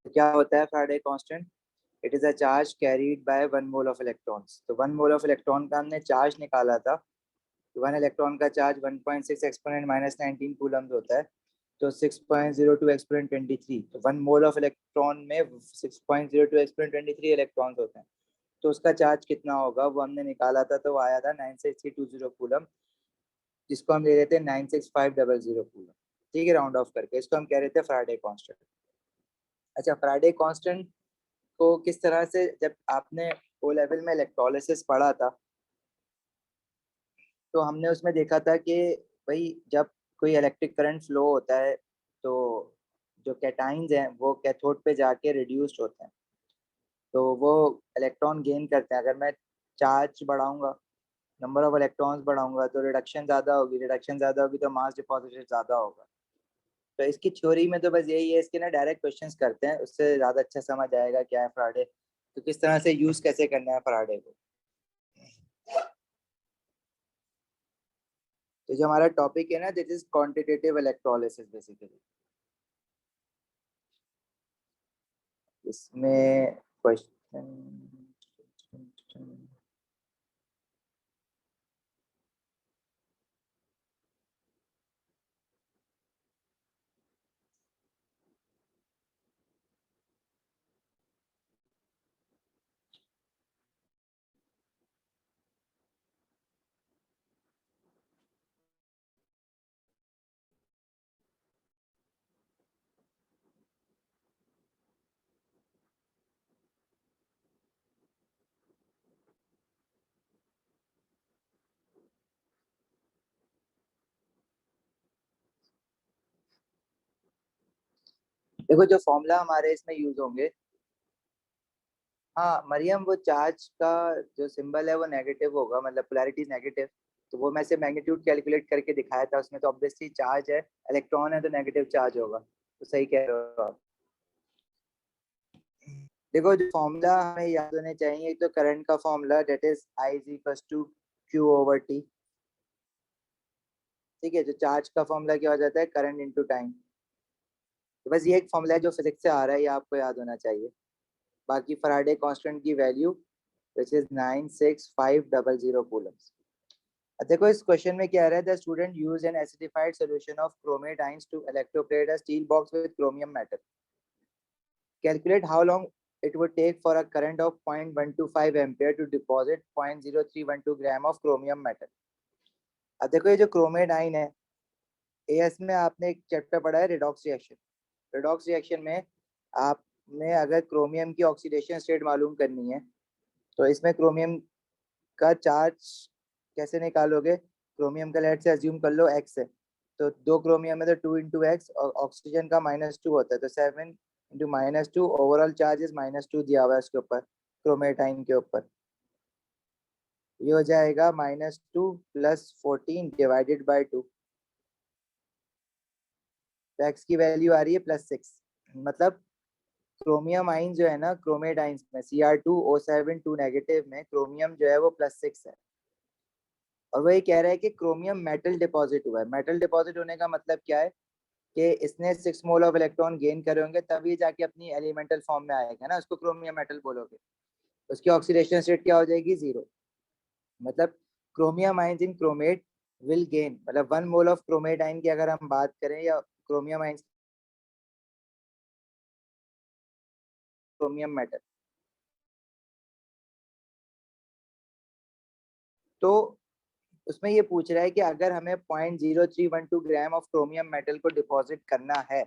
क्या होता है Faraday constant? It is a charge carried bye 1 mole of electrons. तो 1 मोल ऑफ इलेक्ट्रॉन का हमने चार्ज निकाला था। तो 1 इलेक्ट्रॉन का चार्ज 1.6 एक्सपोनेंट माइनस 19 कूलम्स होता है। तो 6.02 एक्सपोनेंट 23, तो 1 मोल ऑफ इलेक्ट्रॉन में 6.02 एक्सपोनेंट 23 इलेक्ट्रॉन्स होते हैं। तो उसका चार्ज कितना होगा वो हमने निकाला था, तो वो आया था 96320 कूलम, जिसको हम ले रहे थे 96500 कूलम। ठीक है, राउंड ऑफ करके इसको हम कह रहे थे फैराडे कांस्टेंट। अच्छा, फैराडे कांस्टेंट को किस तरह से, जब आपने ओ लेवल में इलेक्ट्रोलिसिस पढ़ा था तो हमने उसमें देखा था कि भाई जब कोई इलेक्ट्रिक करंट फ्लो होता है तो जो कैटाइंस हैं वो कैथोड पे जाके रिड्यूस्ड होते हैं, तो वो इलेक्ट्रॉन गेन करते हैं। अगर मैं चार्ज बढ़ाऊंगा, नंबर ऑफ इलेक्ट्रॉन्स बढ़ाऊंगा, तो रिडक्शन ज़्यादा होगी तो मास डिपॉजिटेड ज़्यादा होगा। तो इसकी थ्योरी में तो बस यही है, इसके ना डायरेक्ट क्वेश्चंस करते हैं, उससे ज़्यादा अच्छा समझ आएगा क्या है फैराडे, तो किस तरह से यूज़ कैसे करना है फैराडे को। तो जो हमारा टॉपिक है ना, this is quantitative electrolysis basically. इसमें क्वेश्चन, देखो जो फॉर्मूला हमारे इसमें यूज होंगे, हाँ मरियम, वो चार्ज का जो सिंबल है वो नेगेटिव होगा, मतलब पोलैरिटी नेगेटिव। तो वो मैं से मैग्नीट्यूड कैलकुलेट करके दिखाया था, उसमें तो ऑब्वियसली चार्ज है, इलेक्ट्रॉन है तो नेगेटिव चार्ज होगा। तो सही कह रहे हो आप। देखो जो फॉर्मूला हमें याद होने चाहिए, एक तो करंट का formula, that is I is equal to Q over T. ठीक है, जो चार्ज का फॉर्मूला क्या हो जाता है, करंट इनटू टाइम। तो बस ये एक फॉर्मूला है जो फिजिक्स से आ रहा है, ये आपको याद होना चाहिए। बाकी फैराडे कांस्टेंट की वैल्यू विच इज 96500 कूलम्स। देखो इस क्वेश्चन में क्या रहा है, the student use an acidified solution of chromate ions to electroplate a steel box with chromium metal. Calculate how long it would take for a current of 0.125 ampere to deposit 0.0312 gram of chromium metal. अब देखो ये जो chromate ion है, as में आपने एक chapter पढ़ा है रिडॉक्स रिएक्शन। रिडॉक्स रिएक्शन में आपने अगर क्रोमियम की ऑक्सीडेशन स्टेट मालूम करनी है, तो इसमें क्रोमियम का चार्ज कैसे निकालोगे? क्रोमियम का लेट से अज्यूम कर लो एक्स है, तो 2 क्रोमियम है तो 2 × x, और ऑक्सीजन का -2 होता है तो 7 × -2, ओवरऑल चार्ज इज -2 दिया हुआ है उसके ऊपर, क्रोमेटाइन के ऊपर। ये हो जाएगा -2 + 14 डिवाइडेड बाई 2। तो एक्स की वैल्यू आ रही है +6। मतलब क्रोमियम आइन जो है ना, क्रोमेट आइंस में Cr2O7 2 नेगेटिव में क्रोमियम जो है वो +6 है। और वो ये कह रहा है कि क्रोमियम मेटल डिपॉजिट हुआ है। मेटल डिपॉजिट होने का मतलब क्या है कि इसने 6 मोल ऑफ इलेक्ट्रॉन गेन करे होंगे, तभी जाके अपनी एलिमेंटल फॉर्म में आएगा ना, उसको क्रोमियम मेटल बोलोगे। उसकी ऑक्सीडेशन स्टेट क्या हो जाएगी? 0। मतलब chromium ions in chromate will gain, मतलब 1 मोल ऑफ क्रोमेट आइन की अगर हम बात करें, या क्रोमियम आइंस, क्रोमियम मेटल, तो उसमें ये पूछ रहा है कि अगर हमें 0.0312 ग्राम ऑफ क्रोमियम मेटल को डिपॉजिट करना है,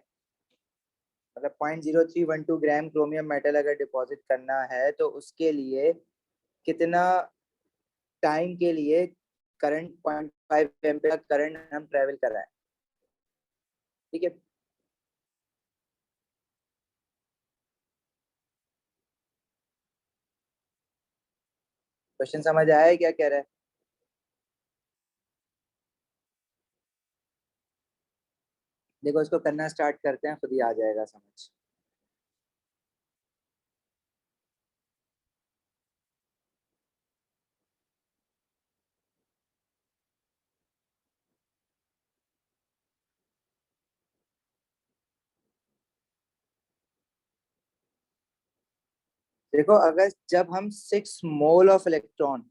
मतलब 0.0312 ग्राम क्रोमियम मेटल अगर डिपॉजिट करना है, तो उसके लिए कितना टाइम के लिए करंट 0.5 एम्पियर करंट हम ट्रेवल कराएं। ठीक है, क्वेश्चन समझ आया है क्या कह रहा है? देखो इसको करना स्टार्ट करते हैं, खुद ही आ जाएगा समझ। देखो अगर जब हम 6 मोल ऑफ इलेक्ट्रॉन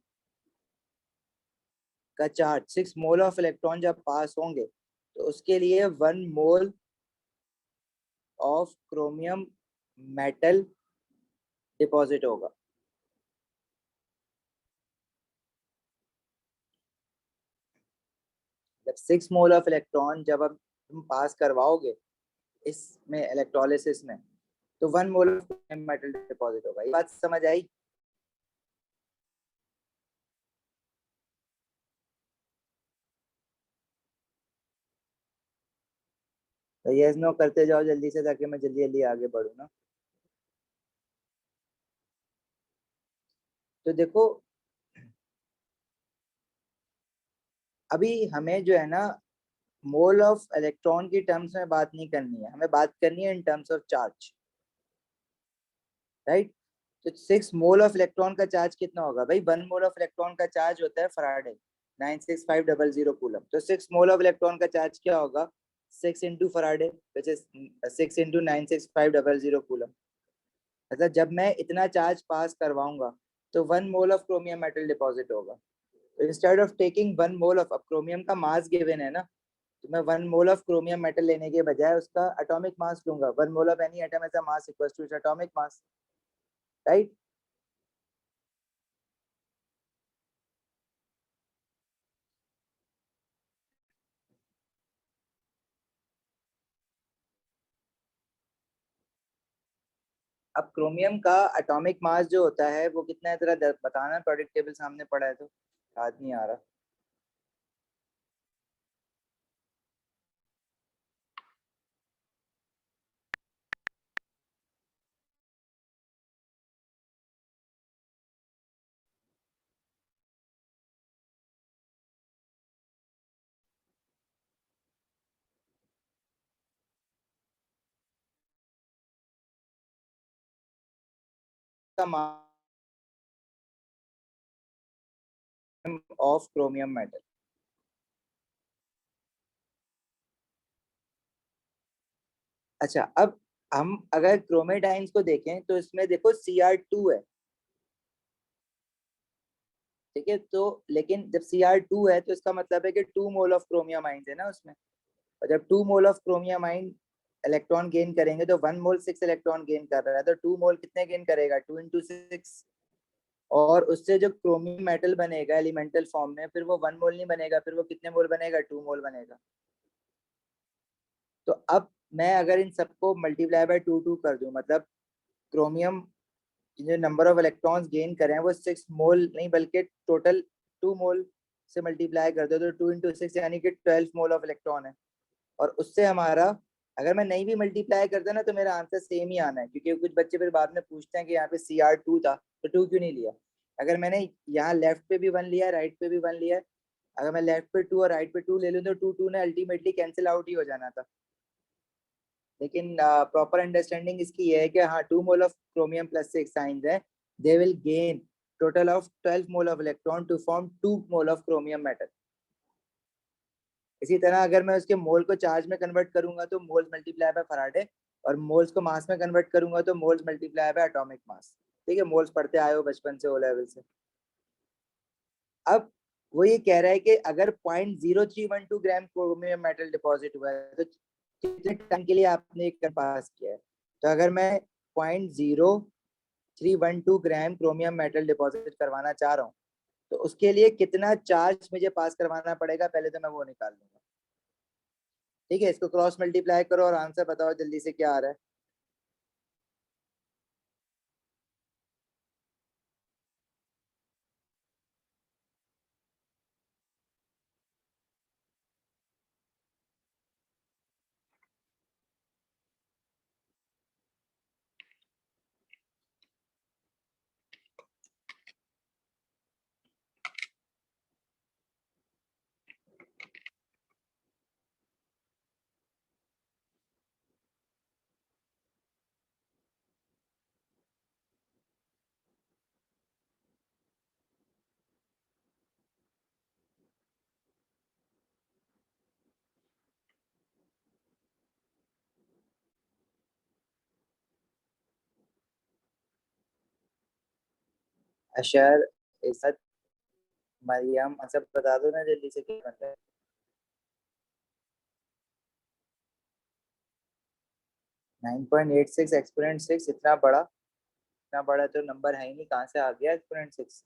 का चार्ज 6 मोल ऑफ इलेक्ट्रॉन जब पास होंगे तो उसके लिए 1 mole of chromium metal deposit होगा। जब 6 मोल ऑफ इलेक्ट्रॉन जब अब तुम पास करवाओगे इसमें इलेक्ट्रोलिसिस में, तो 1 मोल ऑफ मेटल डिपॉजिट होगा। ये बात समझ आई? तो यस नो करते जाओ जल्दी से, ताकि मैं जल्दी जल्दी आगे बढ़ू ना। तो देखो अभी हमें जो है ना मोल ऑफ इलेक्ट्रॉन की टर्म्स में बात नहीं करनी है, हमें बात करनी है in terms of charge, right? तो 6 मोल ऑफ इलेक्ट्रॉन का चार्ज कितना होगा भाई? 1 मोल ऑफ इलेक्ट्रॉन का चार्ज होता है फराडे 96500 कूलम। तो 6 मोल ऑफ इलेक्ट्रॉन का चार्ज क्या होगा? 6 into Faraday which is 6 into 96500 coulomb. मतलब जब मैं इतना चार्ज पास करवाऊंगा तो 1 mole of chromium metal deposit होगा। Instead of taking 1 mole of, अब क्रोमियम का मास गिवन है ना, तो मैं 1 मोल ऑफ क्रोमियम मेटल लेने के बजाय उसका एटॉमिक मास लूंगा। 1 mole of any atom has a mass equals to its atomic mass, right? अब क्रोमियम का एटॉमिक मास जो होता है वो कितना है तेरा बताना, प्रोडक्ट टेबल सामने पड़ा है तो याद नहीं आ रहा। का मास ऑफ क्रोमियम मेटल। अच्छा अब हम अगर क्रोमेटाइन्स को देखें तो इसमें देखो Cr2 है, ठीक है? तो लेकिन जब Cr2 है तो इसका मतलब है कि 2 मोल ऑफ क्रोमियम आइंस है ना उसमें। और जब 2 मोल ऑफ क्रोमियम आइन इलेक्ट्रॉन गेन करेंगे तो 1 मोल 6 इलेक्ट्रॉन गेन कर रहा है, तो 2 मोल कितने गेन करेगा? 2 into 6। और उससे जो क्रोमियम मेटल बनेगा एलिमेंटल फॉर्म में, फिर वो 1 मोल नहीं बनेगा, फिर वो कितने मोल बनेगा? 2 मोल बनेगा। तो अब मैं अगर इन सबको मल्टीप्लाई बाय टू टू कर दूं, मतलब क्रोमियम जो नंबर ऑफ इलेक्ट्रॉन्स गेन करें वो 6 मोल नहीं बल्कि टोटल 2 मोल से मल्टीप्लाई कर दो, तो 2 into 6 यानी कि 12 मोल ऑफ इलेक्ट्रॉन है। और उससे हमारा, अगर मैं नहीं भी मल्टीप्लाई करता ना तो मेरा आंसर सेम ही आना है, क्योंकि कुछ बच्चे फिर बाद में पूछते हैं कि यहाँ पे Cr2 था तो 2 क्यों नहीं लिया। अगर मैंने यहाँ लेफ्ट पे भी 1 लिया, राइट पे भी 1 लिया, अगर मैं लेफ्ट पे 2 और राइट पे 2 ले लूँ तो 2 ने अल्टीमेटली कैंसिल आउट ही हो जाना था। लेकिन प्रॉपर अंडरस्टैंडिंग इसकी ये है कि हाँ 2 mole of chromium plus 6 science है, they will gain total of 12 mole of electron to form 2 mole of chromium metal. इसी तरह अगर मैं उसके मोल को चार्ज में कन्वर्ट करूंगा तो मोल्स मल्टीप्लाई बाय फराडे, और मोल्स को मास में कन्वर्ट करूंगा तो moles multiply by atomic mass. ठीक है, मोल्स पढ़ते आए हो बचपन से ओ लेवल से। अब वो ये कह रहा है कि अगर 0.0312 ग्राम क्रोमियम मेटल डिपॉजिट हुआ है तो कितने टाइम के लिए आपने एक पास किया है? तो अगर मैं 0.0312 ग्राम क्रोमियम मेटल डिपॉजिट करवाना चाह रहा हूँ तो उसके लिए कितना चार्ज मुझे पास करवाना पड़ेगा, पहले तो मैं वो निकाल लूंगा। ठीक है, इसको क्रॉस मल्टीप्लाई करो और आंसर बताओ जल्दी से क्या आ रहा है। अशर, इज्जत, मरियम, सब बता दो ना जल्दी से क्या बनता है। 9.86 एक्सपोनेंट 6, इतना बड़ा तो नंबर है ही नहीं, कहाँ से आ गया एक्सपोनेंट 6।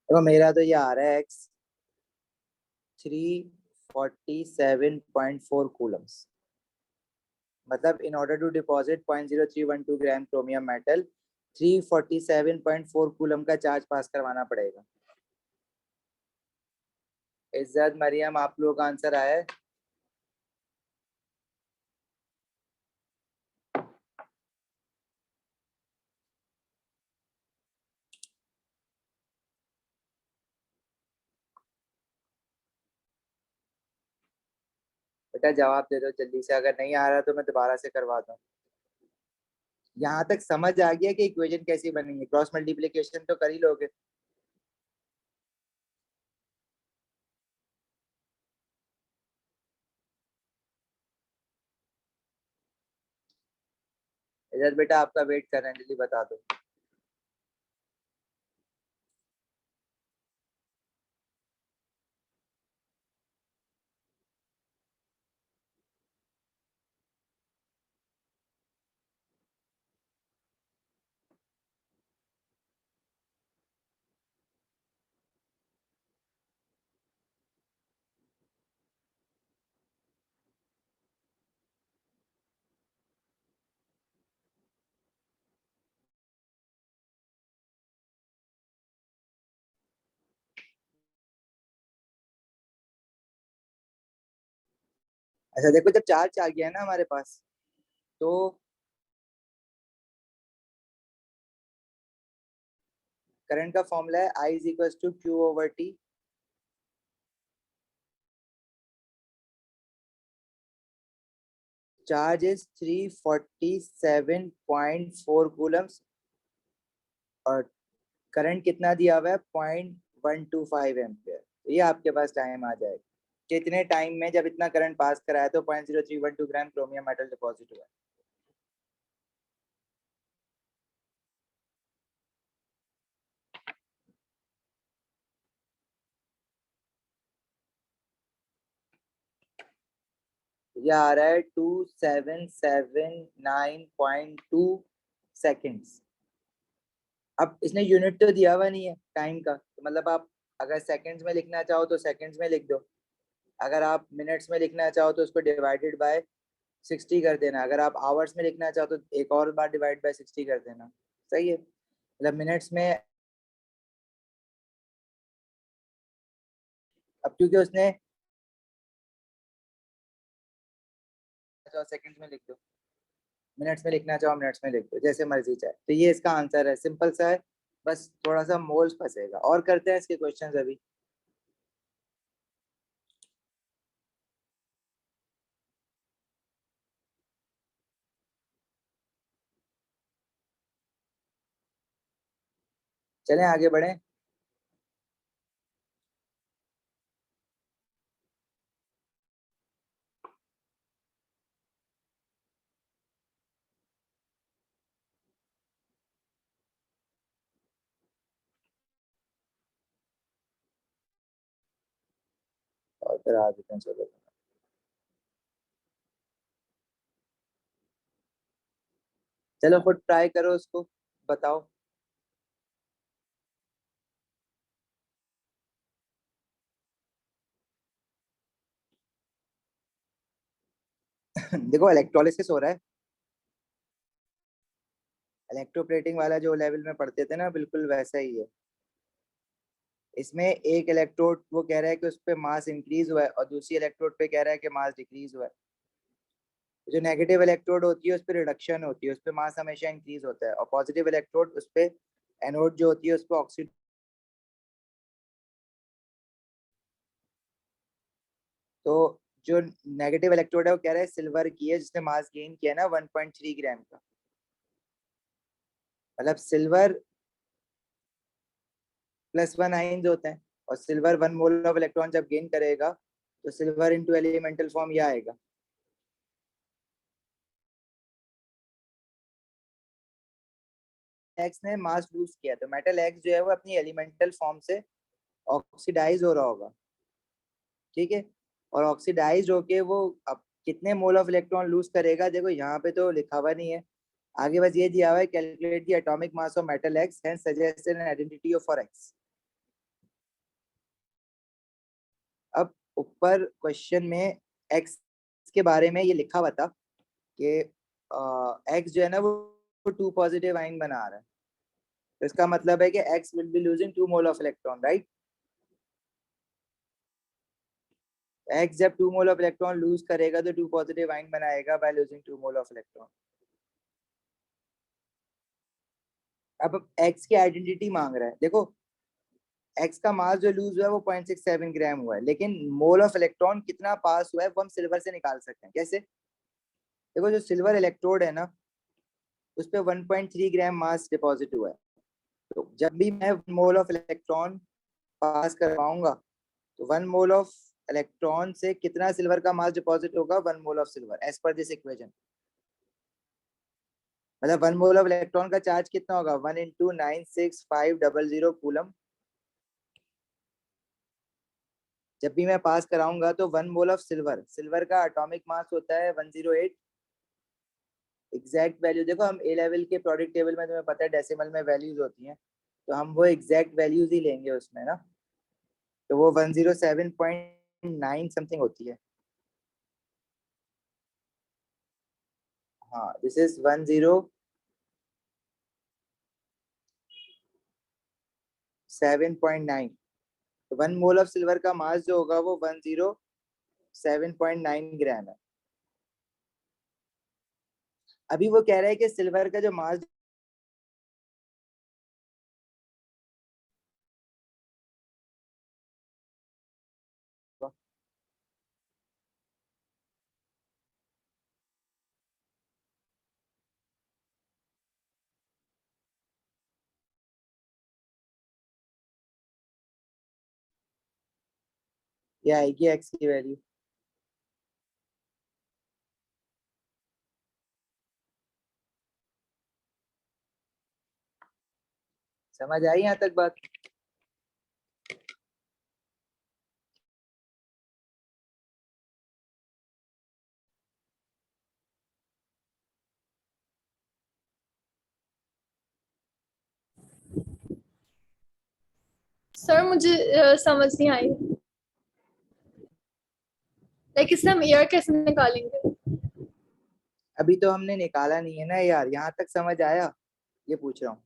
देखो मेरा तो ये आ रहा है एक्स 347.4 कूलम्स। मतलब in order to deposit 0.0312 gram chromium metal 347.4 coulomb का चार्ज पास करवाना पड़ेगा। इज्जत, मरियम, आप लोगों का आंसर आया है। बेटा जवाब दे दो जल्दी से, अगर नहीं आ रहा तो मैं दोबारा से करवा दूँ। यहाँ तक समझ आ गया कि इक्वेशन कैसी बनेगी, क्रॉस मल्टीप्लिकेशन तो कर ही लोगे। इज्जत बेटा आपका वेट कर रहे हैं, जल्दी बता दो। अच्छा देखो, जब चार्ज आ गया है ना हमारे पास, तो करंट का फॉर्मूला है I is equal to Q over T. Charge is 347.4 coulombs और करंट कितना दिया हुआ है 0.125 एम्पियर। तो ये आपके पास टाइम आ जाएगा, कितने टाइम में जब इतना करंट पास कराया तो 0.0312 ग्राम क्रोमियम मेटल डिपॉजिट हुआ। ये आ रहा है 2779.2 सेकेंड्स। अब इसने यूनिट तो दिया हुआ नहीं है टाइम का, तो मतलब आप अगर सेकंड्स में लिखना चाहो तो सेकंड्स में लिख दो, अगर आप मिनट्स में लिखना चाहो तो उसको डिवाइडेड बाय 60 कर देना, अगर आप आवर्स में लिखना चाहो तो एक और बार डिवाइड बाय 60 कर देना। सही है, मतलब मिनट्स में। अब क्योंकि उसने सेकंड्स में लिख दो, मिनट्स में लिखना चाहो मिनट्स में लिख दो, जैसे मर्जी चाहे। तो ये इसका आंसर है, सिंपल सा है, बस थोड़ा सा मोल्स फंसेगा। और करते हैं इसके क्वेश्चंस अभी। चलें आगे बढ़े। और फिर आ देते हैं, चलो। चलो खुद ट्राई करो उसको, बताओ। देखो इलेक्ट्रोलिसिस हो रहा है, इलेक्ट्रोप्लेटिंग वाला जो लेवल में पढ़ते थे ना, बिल्कुल वैसा ही है। इसमें एक इलेक्ट्रोड वो कह रहा है कि उस पर मास इंक्रीज हुआ है और दूसरी इलेक्ट्रोड पे कह रहा है कि मास डिक्रीज हुआ है। जो नेगेटिव इलेक्ट्रोड होती है उस पर रिडक्शन होती है, उस पर मास हमेशा इंक्रीज होता है, और पॉजिटिव इलेक्ट्रोड उस पर एनोड जो होती है उस पर ऑक्सीजन। तो जो नेगेटिव इलेक्ट्रोड है वो कह रहा है सिल्वर की है, जिसने मास गेन किया ना 1.3 ग्राम का। मतलब सिल्वर +1 आयन्स होते हैं, और सिल्वर 1 मोल ऑफ इलेक्ट्रॉन जब गेन करेगा तो सिल्वर इनटू एलिमेंटल फॉर्म ये आएगा। एक्स ने मास लूज किया तो मेटल एक्स जो है वो अपनी एलिमेंटल फॉर्म से ऑक्सीडाइज हो रहा होगा, ठीक है। और ऑक्सीडाइज होके वो अब कितने मोल ऑफ इलेक्ट्रॉन लूज करेगा, देखो यहाँ पे तो लिखा हुआ नहीं है, आगे बस ये दिया हुआ है calculate the atomic mass of metal x and suggest an identity of for x. अब ऊपर क्वेश्चन में एक्स के बारे में ये लिखा हुआ था कि एक्स जो है ना वो 2 पॉजिटिव आयन बना रहा है, तो इसका मतलब है कि x will be losing 2 mole of electron, right. X जब 2 मोल ऑफ इलेक्ट्रॉन लूज करेगा तो 2 पॉजिटिव आयन बनाएगा by losing 2 mole of electron. अब एक्स की आइडेंटिटी मांग रहा है, देखो एक्स का मास जो लूज हुआ है वो 0.67 ग्राम हुआ है, लेकिन मोल ऑफ इलेक्ट्रॉन कितना पास हुआ है वो हम सिल्वर से निकाल सकते हैं। कैसे? देखो जो सिल्वर इलेक्ट्रोड है ना उस पर 1.3 ग्राम मास डिपॉजिट हुआ है, तो जब भी मैं 1 मोल ऑफ इलेक्ट्रॉन पास करवाऊंगा तो 1 मोल ऑफ इलेक्ट्रॉन से कितना सिल्वर का मास डिपॉजिट होगा, 1 mole of silver, as per this equation. मतलब 1 मोल ऑफ इलेक्ट्रॉन का चार्ज कितना होगा, 1 इंटू 96500 कूलम। जब भी मैं पास कराऊंगा तो 1 मोल ऑफ सिल्वर, सिल्वर का एटॉमिक मास होता है 108। एग्जैक्ट वैल्यू देखो, हम ए लेवल के प्रोडक्ट टेबल में तुम्हें पता है डेसिमल में वैल्यूज होती हैं, तो हम वो एग्जैक्ट वैल्यूज ही लेंगे उसमें ना, तो वो 107.9 समथिंग होती है। हाँ, दिस इज 107.9। तो 1 मोल ऑफ सिल्वर का मास जो होगा वो 107.9 ग्राम है। अभी वो कह रहा है कि सिल्वर का जो मास, ये आएगी एक्स की वैल्यू। समझ आई यहाँ तक बात? सर मुझे समझ नहीं आई, लाइक इससे हम एयर कैसे निकालेंगे? अभी तो हमने निकाला नहीं है ना यार, यहाँ तक समझ आया ये पूछ रहा हूँ।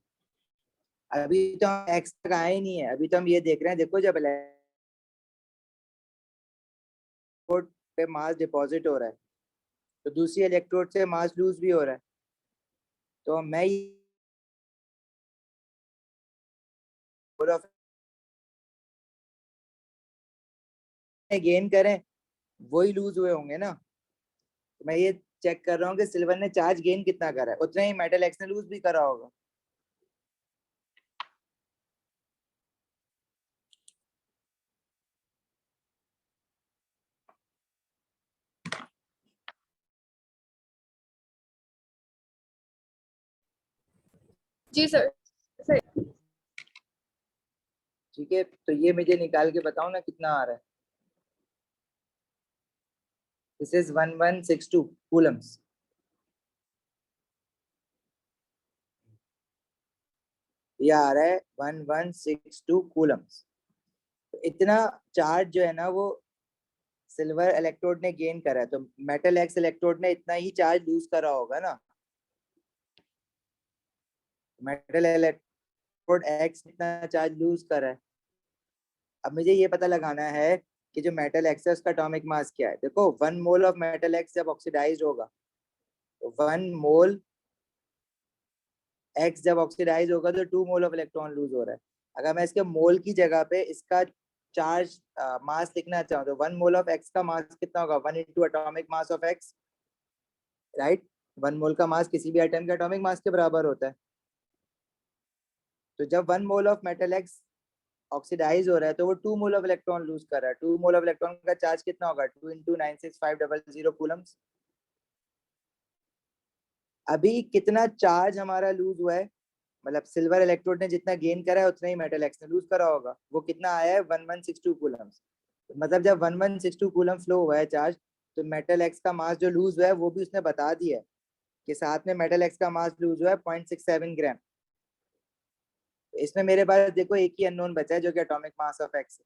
अभी तो हम एक्स तक आए ही नहीं है, अभी तो हम ये देख रहे हैं, देखो जब इलेक्ट्रोड पे मास डिपॉजिट हो रहा है तो दूसरी इलेक्ट्रोड से मास लूज भी हो रहा है, तो मैं गेन करें वही लूज हुए होंगे ना, तो मैं ये चेक कर रहा हूँ कि सिल्वर ने चार्ज गेन कितना करा है, उतना ही मेटल एक्स ने लूज भी करा होगा। जी सर। ठीक है, तो ये मुझे निकाल के बताओ ना कितना आ रहा है। This is 1162 Coulomb's. ये आ रहा है 1162 कूलम्स। तो इतना चार्ज जो है ना वो सिल्वर इलेक्ट्रोड ने गेन करा है, तो मेटल एक्स इलेक्ट्रोड ने इतना ही चार्ज लूज करा होगा ना। मेटल इलेक्ट्रोड एक्स इतना चार्ज लूज करा है। अब मुझे ये पता लगाना है कि जो मेटल एक्स है उसका एटॉमिक मास क्या है। देखो 1 मोल ऑफ मेटल एक्स जब ऑक्सीडाइज होगा तो 1 मोल एक्स जब ऑक्सीडाइज होगा तो 2 मोल ऑफ इलेक्ट्रॉन लूज हो रहा है। अगर मैं इसके मोल की जगह पे इसका चार्ज मास लिखना चाहूँ तो 1 मोल ऑफ एक्स का मास कितना होगा, 1 into atomic mass of x, right. 1 मोल का मास किसी भी एटम के एटॉमिक मास के बराबर होता है। तो जब 1 mole of metal X oxidise हो रहा है तो वो 2 मोल ऑफ इलेक्ट्रॉन लूज कर रहा है। 2 मोल ऑफ इलेक्ट्रॉन का चार्ज कितना होगा, 2 इंटू 96500 कूलम्स। अभी कितना चार्ज हमारा लूज हुआ है, मतलब सिल्वर इलेक्ट्रोड ने जितना गेन करा है उतना ही मेटल एक्स ने लूज करा होगा। वो कितना आया है, 1162 कूलम्स। मतलब जब 1162 कूलम फ्लो हुआ है चार्ज, तो मेटल एक्स का मास जो लूज हुआ है वो भी उसने बता दिया है कि साथ में मेटल एक्स का मास लूज हुआ है 0.67 ग्राम। इसमें मेरे पास देखो एक ही अननोन बचा है जो कि एटॉमिक मास ऑफ एक्स है।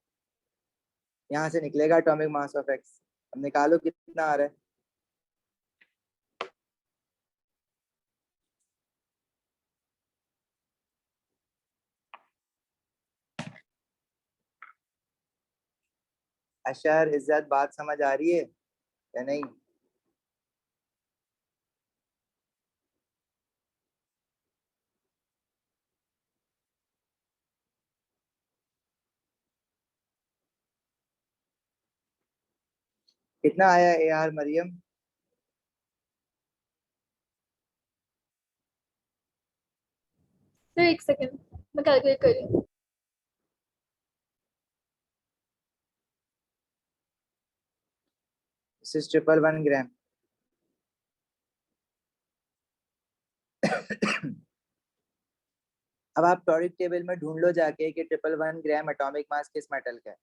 यहाँ से निकलेगा एटॉमिक मास ऑफ एक्स। अब निकालो कितना आ रहा है। अशर, इज्जत, बात समझ आ रही है या नहीं? कितना आया ए आर मरियम? सर एक सेकेंड, मैं कैलकुलेट कर रही हूँ। दिस इज 111 ग्राम। अब आप टॉरिक टेबल में ढूंढ लो जाके कि 111 ग्राम एटॉमिक मास किस मेटल का है।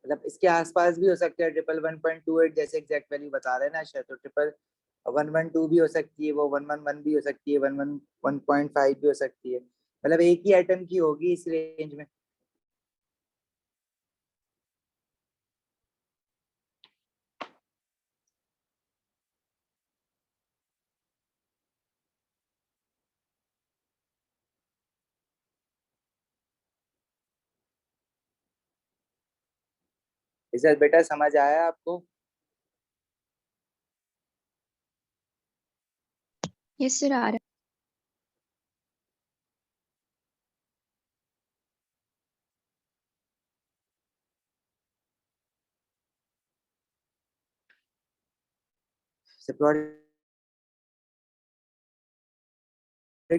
मतलब इसके आसपास भी हो सकता है, 111.28 जैसे एग्जैक्ट वैल्यू बता रहे हैं ना शायद, तो 111.12 भी हो सकती है, वो 111 भी हो सकती है, 111.5 भी हो सकती है। मतलब एक ही एटम की होगी इस रेंज में। इसे बेटा समझ आया आपको? यस सर, आ रहा टॉरिक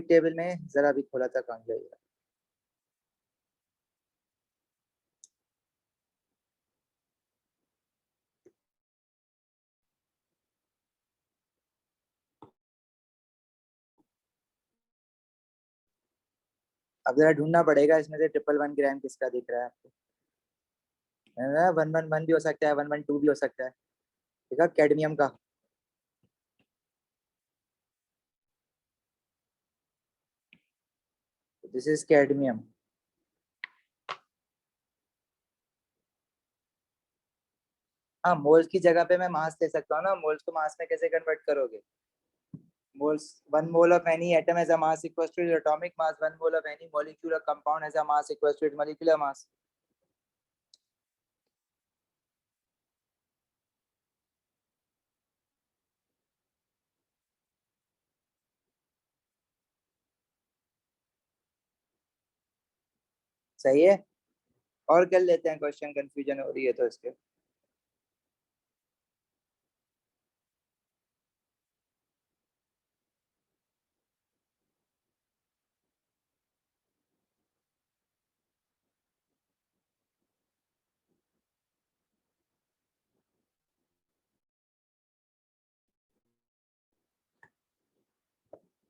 टेबल में जरा भी खोला था, कौन जाएगा? अब जरा ढूंढना पड़ेगा इसमें से 111 ग्राम किसका दिख रहा है आपको। 111 भी हो सकता है, 112 भी हो सकता है। देखा कैडमियम का। This is cadmium. हाँ, मोल्स की जगह पे मैं मास ले सकता हूँ ना। मोल्स को मास में कैसे कन्वर्ट करोगे? Moles, 1 mole of any atom has a mass equals to its atomic mass. 1 mole of any molecular compound has a mass equals to its molecular mass. सही है। और कर लेते हैं क्वेश्चन, कंफ्यूजन हो रही है तो इसके।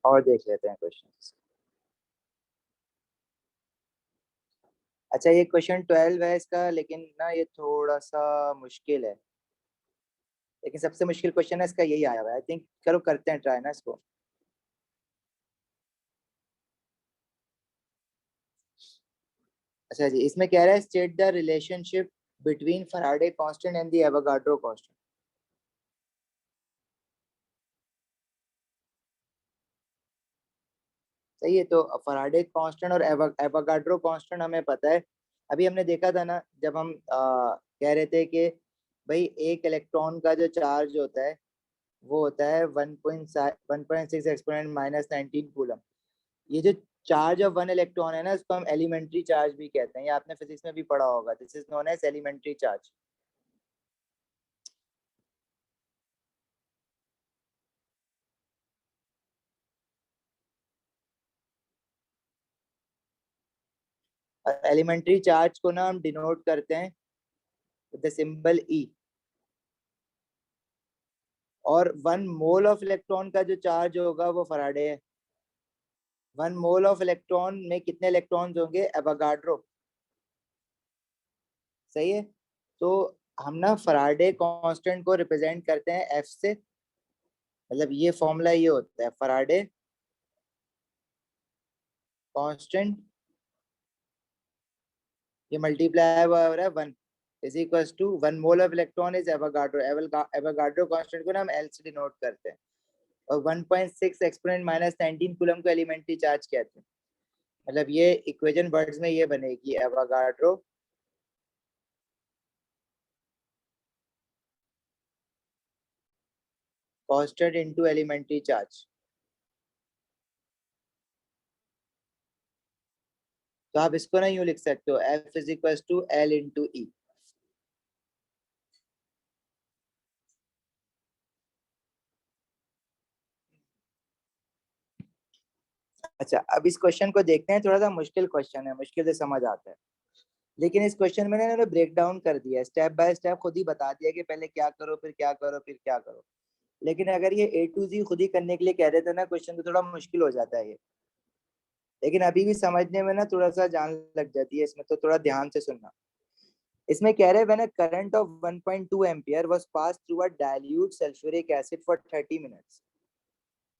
और देख लेते हैं क्वेश्चन। अच्छा, ये क्वेश्चन 12 है इसका, लेकिन ना ये थोड़ा सा मुश्किल है। लेकिन सबसे मुश्किल क्वेश्चन है इसका, यही आया हुआ है आई थिंक। चलो करते हैं ट्राई ना इसको। अच्छा जी, इसमें कह रहा है state the relationship between Faraday constant and the Avogadro constant. सही है। तो फैराडे कांस्टेंट और एवोगाड्रो कांस्टेंट हमें पता है। अभी हमने देखा था ना, जब हम कह रहे थे कि भाई एक इलेक्ट्रॉन का जो चार्ज होता है वो होता है 1.6 एक्सपोनेंट -19 कूलम। ये जो चार्ज ऑफ वन इलेक्ट्रॉन है ना, इसको हम एलिमेंट्री चार्ज भी कहते हैं, ये आपने फिजिक्स में भी पढ़ा होगा, this is known as elementary charge. Elementary charge को ना हम डिनोट करते हैं विद द सिंबल ई। और 1 मोल ऑफ इलेक्ट्रॉन का जो चार्ज होगा वो फराडे है। 1 मोल ऑफ इलेक्ट्रॉन में कितने इलेक्ट्रॉन्स होंगे, एवोगाड्रो। सही है। तो हम ना फराडे कांस्टेंट को रिप्रेजेंट करते हैं एफ से, मतलब ये फॉर्मूला ये होता है, फराडे कांस्टेंट, ये मल्टीप्लाई हो रहा है 1 is equal to 1 mole of electron is Avogadro. Avogadro constant को ना हम एल से डिनोट करते हैं। और 1.6 एक्सपोनेंट माइनस 19 कूलम को एलिमेंट्री चार्ज कहते हैं। मतलब ये इक्वेशन वर्ड्स में ये बनेगी, Avogadro constant into elementary charge. तो आप इसको ना यूं लिख सकते हो, F is equal to L into e. अच्छा, अब इस क्वेश्चन को देखते हैं, थोड़ा सा मुश्किल क्वेश्चन है, मुश्किल से समझ आता है, लेकिन इस क्वेश्चन में ना इन्होंने ब्रेक डाउन कर दिया है, स्टेप बाय स्टेप खुद ही बता दिया कि पहले क्या करो, फिर क्या करो, फिर क्या करो। लेकिन अगर ये ए टू जी खुद ही करने के लिए कह देते ना क्वेश्चन, तो थोड़ा मुश्किल हो जाता है ये। लेकिन अभी भी समझने में ना थोड़ा सा जान लग जाती है इसमें, तो थोड़ा ध्यान से सुनना। इसमें कह रहे हैं when a current of 1.2 ampere was pass through a dilute sulphuric acid for 30 minutes.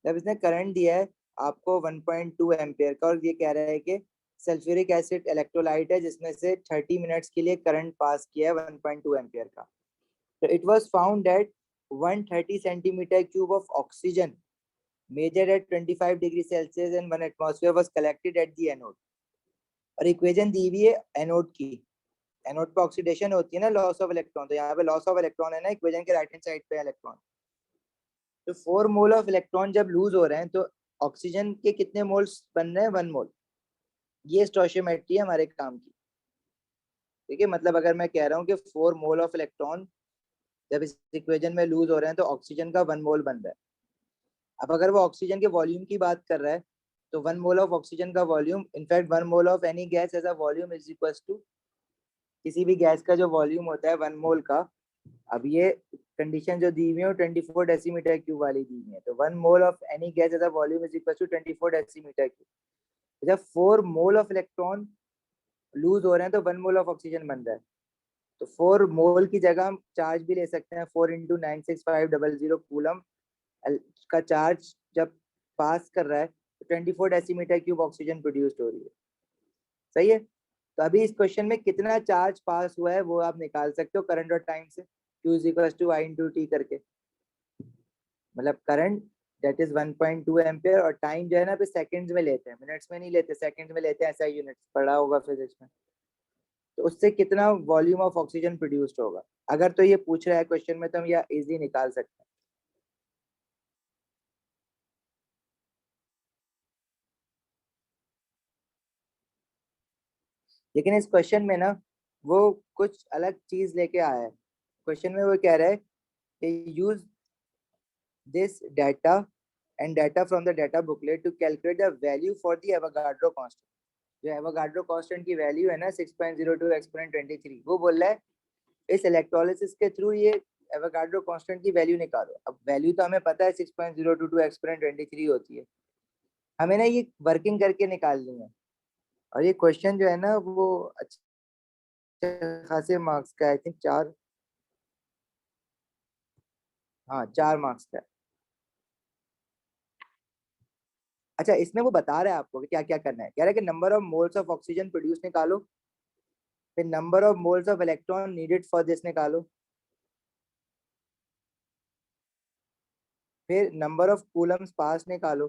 जब इसने करंट दिया है आपको 1.2 एम्पियर का, और ये कह रहा है कि सल्फ्यूरिक एसिड इलेक्ट्रोलाइट है जिसमें से 30 मिनट्स के लिए करंट पास किया है 1.2 एम्पियर का। तो it was found that 130 centimetre cube of oxygen measured at 25 degree Celsius and 1 atmosphere was collected at the anode. और इक्वेशन दी हुई है एनोड की। एनोड पे ऑक्सीडेशन होती है ना, लॉस ऑफ इलेक्ट्रॉन, तो यहाँ पे लॉस ऑफ इलेक्ट्रॉन है ना, इक्वेशन के राइट हैंड साइड पे इलेक्ट्रॉन। तो 4 मोल ऑफ इलेक्ट्रॉन जब लूज हो रहे हैं तो ऑक्सीजन के कितने मोल्स बन रहे हैं, 1 मोल। ये स्टोइचियोमेट्री है हमारे काम की। ठीक है, मतलब अगर मैं कह रहा हूँ कि 4 मोल ऑफ इलेक्ट्रॉन जब इस इक्वेशन में लूज हो रहे हैं तो ऑक्सीजन का 1 मोल बन रहा है। अब अगर वो ऑक्सीजन के वॉल्यूम की बात कर रहा है, तो 1 मोल ऑफ ऑक्सीजन का volume, in fact 1 mole of any gas has a volume is equal to, किसी भी गैस का जो वॉल्यूम होता है 1 मोल का, अब ये कंडीशन जो दी हुई है 24 डेसीमीटर क्यूब वाली दी हुई है, तो 1 mole of any gas has a volume is equal to 24 decimetre cube. जब 4 मोल ऑफ इलेक्ट्रॉन लूज हो रहे हैं तो 1 मोल ऑफ ऑक्सीजन बन रहा है। तो 4 मोल की जगह हम चार्ज भी ले सकते हैं, 4 इंटू 96500 कूलम का चार्ज जब पास कर रहा है तो 24 डेसीमीटर क्यूब ऑक्सीजन प्रोड्यूस हो रही है। सही है। तो अभी इस क्वेश्चन में कितना चार्ज पास हुआ है वो आप निकाल सकते हो करंट और टाइम से, Q is equal to I into T करके। मतलब करंट दैट इज 1.2 एम्पियर, और टाइम जो है ना पे सेकंड्स में लेते हैं, मिनट्स में नहीं लेते, सेकंड्स में लेते हैं, ऐसा यूनिट पढ़ा होगा फिजिक्स में। तो उससे कितना वॉल्यूम ऑफ ऑक्सीजन प्रोड्यूस्ड होगा, अगर तो ये पूछ रहा है क्वेश्चन में, तो हम यह इजी निकाल सकते हैं। लेकिन इस क्वेश्चन में ना वो कुछ अलग चीज लेके आया है। क्वेश्चन में वो कह रहा है कि use this data and data from the data booklet to calculate the value for the Avogadro constant. जो एवोगाड्रो कांस्टेंट की वैल्यू है ना 6.02 एक्सपोनेंट 23, वो बोल रहा है इस इलेक्ट्रोलिसिस के थ्रू ये एवोगाड्रो कांस्टेंट की वैल्यू निकालो। अब वैल्यू तो हमें पता है 6.022 एक्सपोनेंट 23 होती है, हमें ना ये वर्किंग करके निकालनी है। और ये क्वेश्चन जो है ना वो अच्छे खासे मार्क्स का, आई थिंक 4, हाँ 4 मार्क्स का है। अच्छा, इसमें वो बता रहा है आपको कि क्या क्या करना है। कह रहा है कि number of moles of oxygen produce निकालो, फिर number of moles of electron needed for this निकालो, फिर नंबर ऑफ कूलम्स पास निकालो।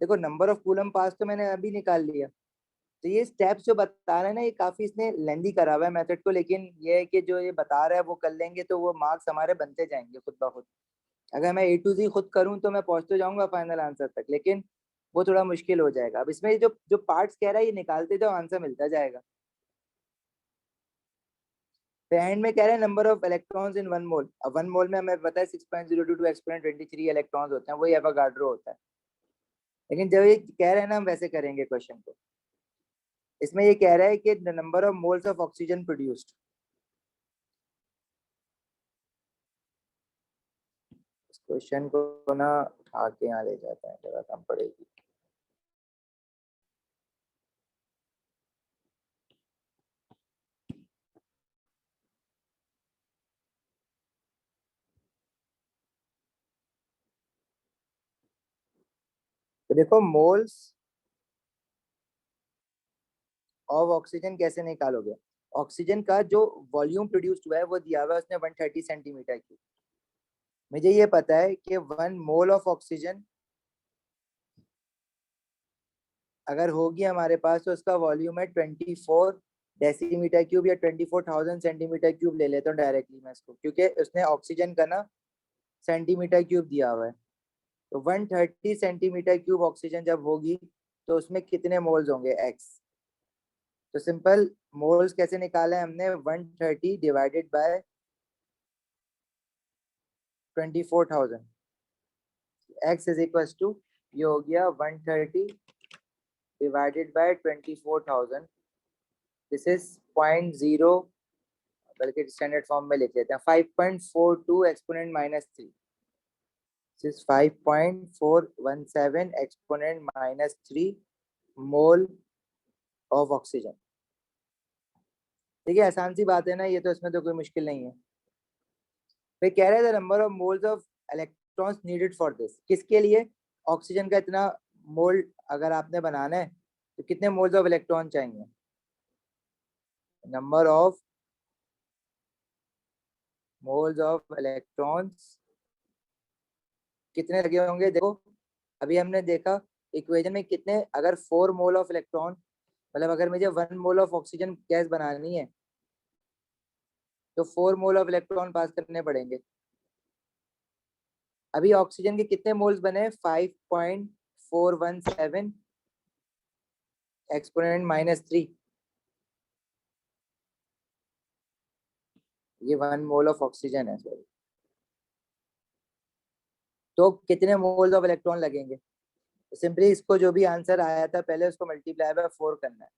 देखो नंबर ऑफ कूलम पास तो मैंने अभी निकाल लिया। तो ये स्टेप्स जो बता रहा है ना, ये काफी इसने लेंदी करा हुआ है मेथड को, लेकिन ये है कि जो ये बता रहा है वो कर लेंगे तो वो मार्क्स हमारे बनते जाएंगे खुद ब खुद। अगर मैं ए टू जी खुद करूं तो मैं पहुंच तो जाऊंगा फाइनल आंसर तक, लेकिन वो थोड़ा मुश्किल हो जाएगा। अब इसमें जो जो पार्ट्स कह रहा है ये निकालते जाओ, आंसर मिलता जाएगा। एंड में कह रहे हैं नंबर ऑफ इलेक्ट्रॉन्स इन 1 मोल। अब 1 मोल में हमें पता है 6.022 एक्सपोनेंट 23 इलेक्ट्रॉन्स होते हैं, वही एवोगाड्रो होता है। लेकिन जब ये कह रहे हैं ना, हम वैसे करेंगे क्वेश्चन को। इसमें ये कह रहा है कि the number of moles of oxygen produced. इस क्वेश्चन को ना उठा के यहाँ ले जाते हैं, जगह कम पड़ेगी। तो देखो मोल्स ऑफ ऑक्सीजन कैसे निकालोगे। ऑक्सीजन का जो वॉल्यूम प्रोड्यूस्ड हुआ है वो दिया हुआ है उसने 130 सेंटीमीटर की। मुझे ये पता है कि 1 मोल ऑफ ऑक्सीजन अगर होगी हमारे पास तो उसका वॉल्यूम है 24 डेसीमीटर क्यूब, या 24,000 सेंटीमीटर क्यूब ले लेता हूँ डायरेक्टली मैं इसको, क्योंकि उसने ऑक्सीजन का ना सेंटीमीटर क्यूब दिया हुआ है। तो 130 सेंटीमीटर क्यूब ऑक्सीजन जब होगी तो उसमें कितने मोल्स होंगे, एक्स। तो सिंपल मोल्स कैसे निकाला है हमने, 130 divided by 24,000, X is equal to, ये हो गया 130 डिवाइडेड बाय 24,000, दिस इज 0.0, बल्कि स्टैंडर्ड फॉर्म में लिख लेते हैं 5.42 exponent minus 3, this is 5.417 exponent minus 3 mole of oxygen. ठीक है, आसान सी बात है ना ये, तो इसमें तो कोई मुश्किल नहीं है। फिर कह रहे थे number of moles of electrons needed for this, किसके लिए, ऑक्सीजन का इतना मोल अगर आपने बनाना है तो कितने मोल्स ऑफ इलेक्ट्रॉन चाहिए। Number of moles of electrons कितने लगे होंगे, देखो अभी हमने देखा इक्वेशन में कितने, अगर 4 मोल ऑफ इलेक्ट्रॉन, मतलब अगर मुझे 1 मोल ऑफ ऑक्सीजन गैस बनानी है तो 4 मोल ऑफ इलेक्ट्रॉन पास करने पड़ेंगे। अभी ऑक्सीजन के कितने मोल्स बने, 5.417 एक्सपोनेंट माइनस 3, ये 1 मोल ऑफ ऑक्सीजन है सॉरी। तो कितने मोल्स ऑफ इलेक्ट्रॉन लगेंगे, सिंपली इसको जो भी आंसर आया था पहले उसको मल्टीप्लाई बाय 4 करना है।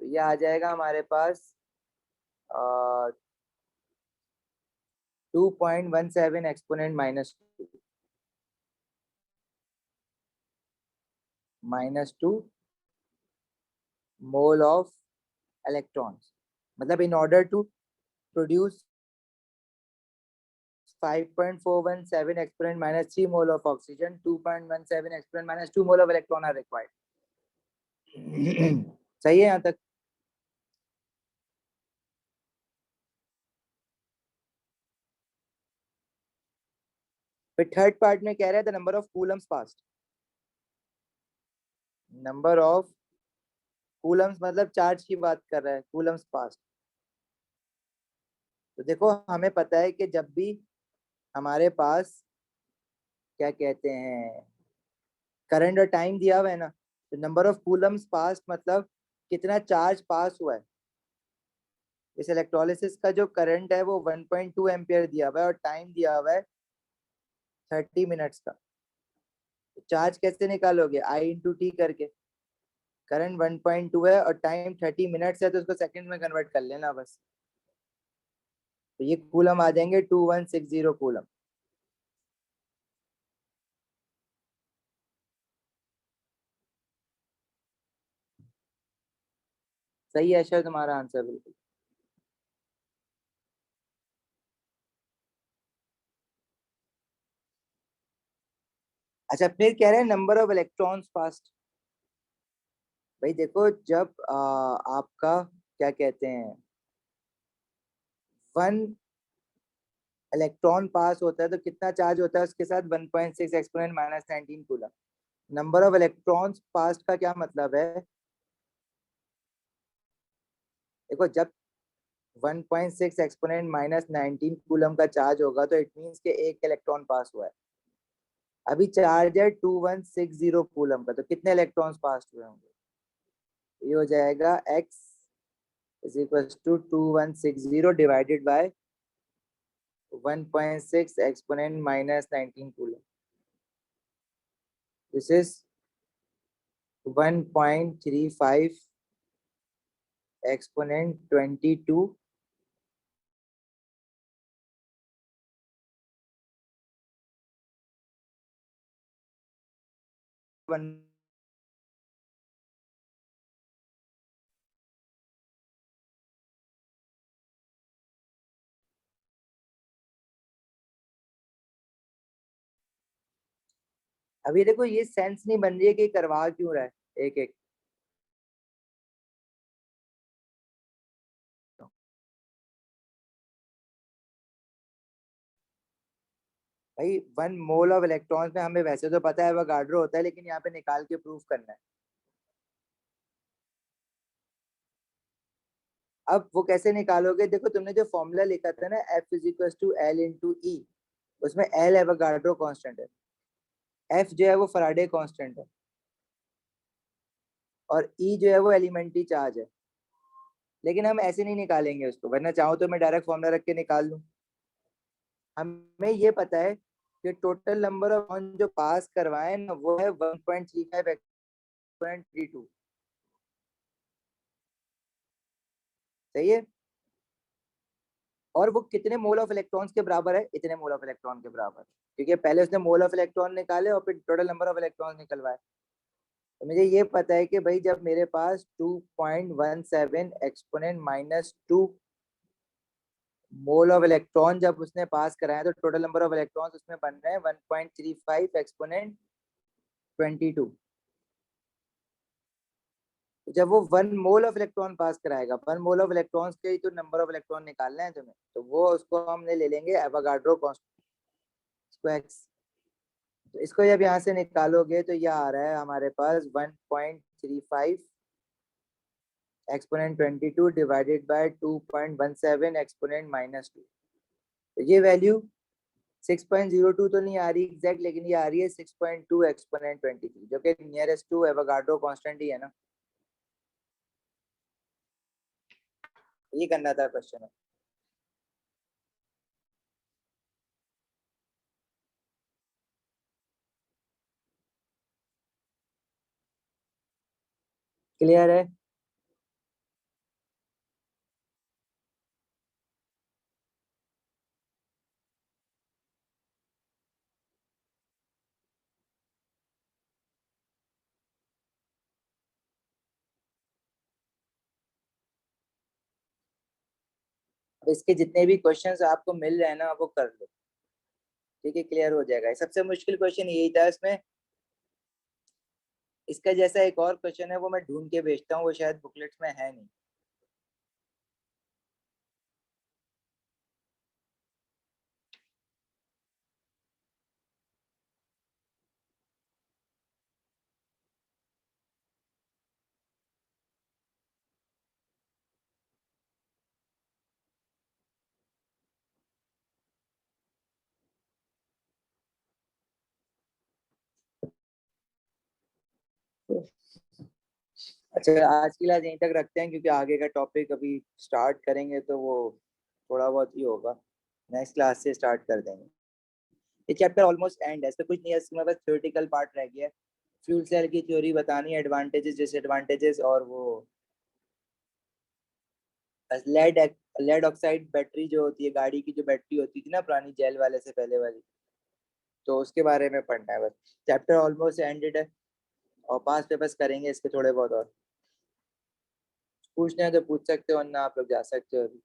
तो ये आ जाएगा हमारे पास 2.17 एक्सपोनेंट -2 मोल ऑफ इलेक्ट्रॉन्स। मतलब in order to produce 5.417 exponent minus 3 mole of oxygen, 2.17 exponent minus 2 mole of electron are required. सही है यहाँ तक। फिर थर्ड पार्ट में कह रहा है the number of Coulomb's past. Number of Coulomb's मतलब चार्ज की बात कर रहा है, कूलम्स पास्ट। तो देखो हमें पता है कि जब भी हमारे पास क्या कहते हैं करंट और टाइम दिया हुआ है ना, तो नंबर ऑफ कूलम्स पास्ट मतलब कितना चार्ज पास हुआ है। इस इलेक्ट्रोलिसिस का जो करंट है वो 1.2 एम्पियर दिया हुआ है और टाइम दिया हुआ है 30 मिनट्स का। चार्ज कैसे निकालोगे, आई इंटू टी करके। करंट 1.2 है और टाइम 30 मिनट्स है तो उसको सेकंड में कन्वर्ट कर लेना बस। तो ये कूलम आ जाएंगे 2160 कूलम। सही है सर तुम्हारा आंसर बिल्कुल। अच्छा फिर कह रहे हैं नंबर ऑफ इलेक्ट्रॉन्स पास्ट। भाई देखो जब आपका क्या कहते हैं 1 इलेक्ट्रॉन पास होता है तो कितना चार्ज होता है उसके साथ, 1.6 exponent minus 19 coulomb. Number of electrons past का क्या मतलब है, देखो जब 1.6 एक्सपोनेंट माइनस 19 कूलम का चार्ज होगा तो इट मीन्स के एक इलेक्ट्रॉन पास हुआ है। अभी चार्ज है 2160 कूलम का, तो कितने इलेक्ट्रॉन्स पास हुए होंगे? ये हो जाएगा x is equal to 2160 divided by 1.6 exponent minus 19 coulomb. This is 1.35 exponent 22 अभी देखो ये सेंस नहीं बन रही है कि करवा क्यों रहा है एक एक। भाई 1 मोल ऑफ इलेक्ट्रॉन्स में हमें वैसे तो पता है एवोगाड्रो होता है, लेकिन यहाँ पे निकाल के प्रूफ करना है। अब वो कैसे निकालोगे? देखो तुमने जो फॉर्मूला लिखा था ना F is equal to L into e, उसमें L एवोगाड्रो कांस्टेंट है, F जो है वो फैराडे कांस्टेंट है, और E जो है वो एलिमेंट्री चार्ज है। लेकिन हम ऐसे नहीं निकालेंगे उसको, वरना चाहो तो मैं डायरेक्ट फॉर्मूला रख के निकाल लूँ। हमें ये पता है कि टोटल नंबर ऑफ इलेक्ट्रॉन जो पास करवाए ना वो है 1.35 एक्सपोनेंट 32। सही है। और वो कितने मोल ऑफ इलेक्ट्रॉन्स के बराबर है? इतने मोल ऑफ इलेक्ट्रॉन के बराबर, क्योंकि पहले उसने मोल ऑफ इलेक्ट्रॉन निकाले और फिर टोटल नंबर ऑफ इलेक्ट्रॉन निकलवाए। तो मुझे ये पता है कि भाई जब मेरे पास 2.17 exponent minus 2 mole of electron जब उसने पास कराया तो टोटल नंबर ऑफ इलेक्ट्रॉन्स उसमें बन रहे हैं 1.35 एक्सपोनेंट 22। जब वो 1 मोल ऑफ इलेक्ट्रॉन पास कराएगा, 1 मोल ऑफ इलेक्ट्रॉन्स के ही तो नंबर ऑफ इलेक्ट्रॉन निकालना है तुम्हें, तो वो उसको हमने ले लेंगे एवोगाड्रो कांस्टेंट। तो इसको जब यहाँ से निकालोगे तो यह आ रहा है हमारे पास 1.35 exponent 22 divided by 2.17 exponent minus 2। तो ये वैल्यू 6.02 तो नहीं आ रही एग्जैक्ट, लेकिन ये आ रही है 6.2 एक्सपोनेंट 23, जो कि नियरेस्ट टू एवोगाड्रो कांस्टेंट ही है ना। ये करना था क्वेश्चन में। क्लियर है? अब इसके जितने भी क्वेश्चंस आपको मिल रहे हैं ना वो कर लो, ठीक है, क्लियर हो जाएगा। सबसे मुश्किल क्वेश्चन यही था इसमें। इसका जैसा एक और क्वेश्चन है वो मैं ढूंढ के भेजता हूँ, वो शायद बुकलेट्स में है नहीं। अच्छा, आज की क्लास यहीं तक रखते हैं, क्योंकि आगे का टॉपिक अभी स्टार्ट करेंगे तो वो थोड़ा बहुत ही होगा, नेक्स्ट क्लास से स्टार्ट कर देंगे। ये चैप्टर ऑलमोस्ट एंड है, इसमें कुछ नहीं है, इसमें बस थ्योरेटिकल पार्ट रह गया है। फ्यूल सेल की थ्योरी बतानी है, एडवांटेजेस डिसएडवांटेजेस, और वो लेड लेड ऑक्साइड बैटरी जो होती है, गाड़ी की जो बैटरी होती थी ना पुरानी जेल वाले से पहले वाली, तो उसके बारे में पढ़ना है बस। चैप्टर ऑलमोस्ट एंडेड है, और पास पेपर्स करेंगे इसके थोड़े बहुत, और पूछना है तो पूछ सकते हो, वरना आप लोग जा सकते हो अभी।